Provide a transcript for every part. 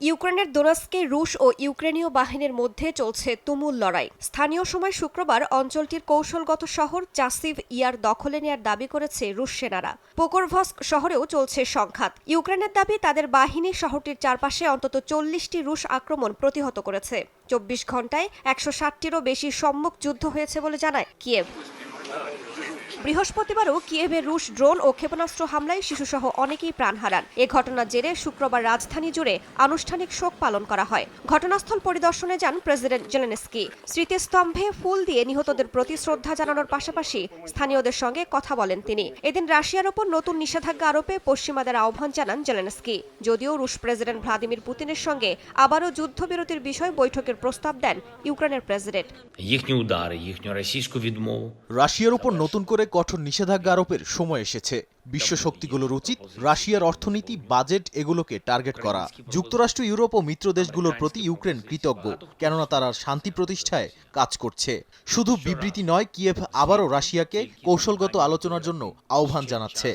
ইউক্রেনের দোনেৎস্কে রুশ ও ইউক্রেনীয় বাহিনীর মধ্যে চলছে তুমুল লড়াই। স্থানীয় সময় শুক্রবার অঞ্চলটির কৌশলগত শহর চাসিভ ইয়ার দখলে নেয়ার দাবি করেছে রুশ সেনারা। পোকরভস্ক শহরেও চলছে সংঘাত। ইউক্রেনের দাবি তাদের বাহিনী শহরটির চারপাশে অন্তত 40টি রুশ আক্রমণ প্রতিহত করেছে। 24 ঘণ্টায় 160টিরও বেশি সম্মুখ যুদ্ধ হয়েছে বলে জানায় কিয়েভ। বৃহস্পতিবারও কিয়েভে রুশ ড্রোন ও ক্ষেপণাস্ত্র হামলায় শিশুসহ অনেকেই প্রাণ হারান। এ ঘটনার জেরে শুক্রবার রাজধানী জুড়ে আনুষ্ঠানিক শোক পালন করা হয়। ঘটনাস্থল পরিদর্শনে যান প্রেসিডেন্ট জেলেনস্কি। স্মৃতিস্তম্ভে ফুল দিয়ে নিহতদের প্রতি শ্রদ্ধা জানানোর পাশাপাশি স্থানীয়দের সঙ্গে কথা বলেন তিনি। এদিন রাশিয়ার ওপর নতুন নিষেধাজ্ঞা আরোপে পশ্চিমাদের আহ্বান জানান জেলেনস্কি। যদিও রুশ প্রেসিডেন্ট ভ্লাদিমির পুতিনের সঙ্গে আবারও যুদ্ধবিরতির বিষয়ে বৈঠকের প্রস্তাব দেন ইউক্রেনের প্রেসিডেন্ট। রাশিয়ার উপর নতুন করে কঠোর নিষেধাজ্ঞা আরোপের সময় এসেছে। বিশ্ব শক্তিগুলোর উচিত রাশিয়ার অর্থনীতি, বাজেট এগুলোকে টার্গেট করা। যুক্তরাষ্ট্র, ইউরোপ ও মিত্র দেশগুলোর প্রতি ইউক্রেন কৃতজ্ঞ, কেননা তারা শান্তি প্রতিষ্ঠায় কাজ করছে। শুধু বিবৃতি নয়, কিয়েভ আবারও রাশিয়াকে কৌশলগত আলোচনার জন্য আহ্বান জানাচ্ছে।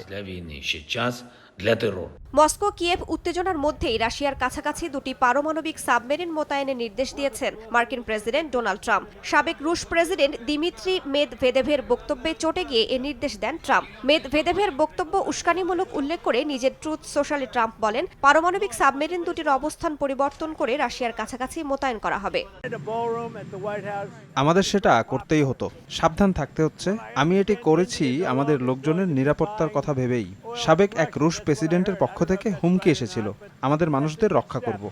মস্কো কিয়েভ উত্তেজনার মধ্যেই রাশিয়ার কাছাকাছি দুটি পারমাণবিক সাবমেরিন মোতায়েনের নির্দেশ দিয়েছেন মার্কিন প্রেসিডেন্ট ডোনাল্ড ট্রাম্প। সাবেক রুশ প্রেসিডেন্ট দিমিত্রি মেদভেদেভের বক্তব্যে চটে গিয়ে এ নির্দেশ দেন ট্রাম্প। মেদভেদেভের বক্তব্য উস্কানিমূলক উল্লেখ করে নিজের ট্রুথ সোশ্যালে ট্রাম্প বলেন, পারমাণবিক সাবমেরিন দুটির অবস্থান পরিবর্তন করে রাশিয়ার কাছাকাছি মোতায়েন করা হবে। আমাদের সেটা করতেই হতো, সাবধান থাকতে হচ্ছে। আমি এটি করেছি আমাদের লোকজনের নিরাপত্তার কথা ভেবেই। সাবেক এক রুশ প্রেসিডেন্টের পক্ষ থেকে হুমকি এসেছিল, আমাদের মানুষদের রক্ষা করব।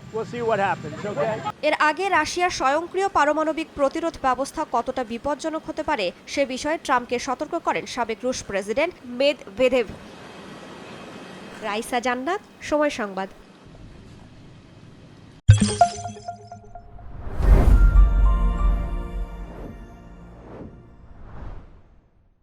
এর আগে রাশিয়ার স্বয়ংক্রিয় পারমাণবিক প্রতিরোধ ব্যবস্থা কতটা বিপজ্জনক হতে পারে সে বিষয়ে ট্রাম্পকে সতর্ক করেন সাবেক রুশ প্রেসিডেন্ট মেদভেদেভ। রাইসা জান্নাত, সময় সংবাদ।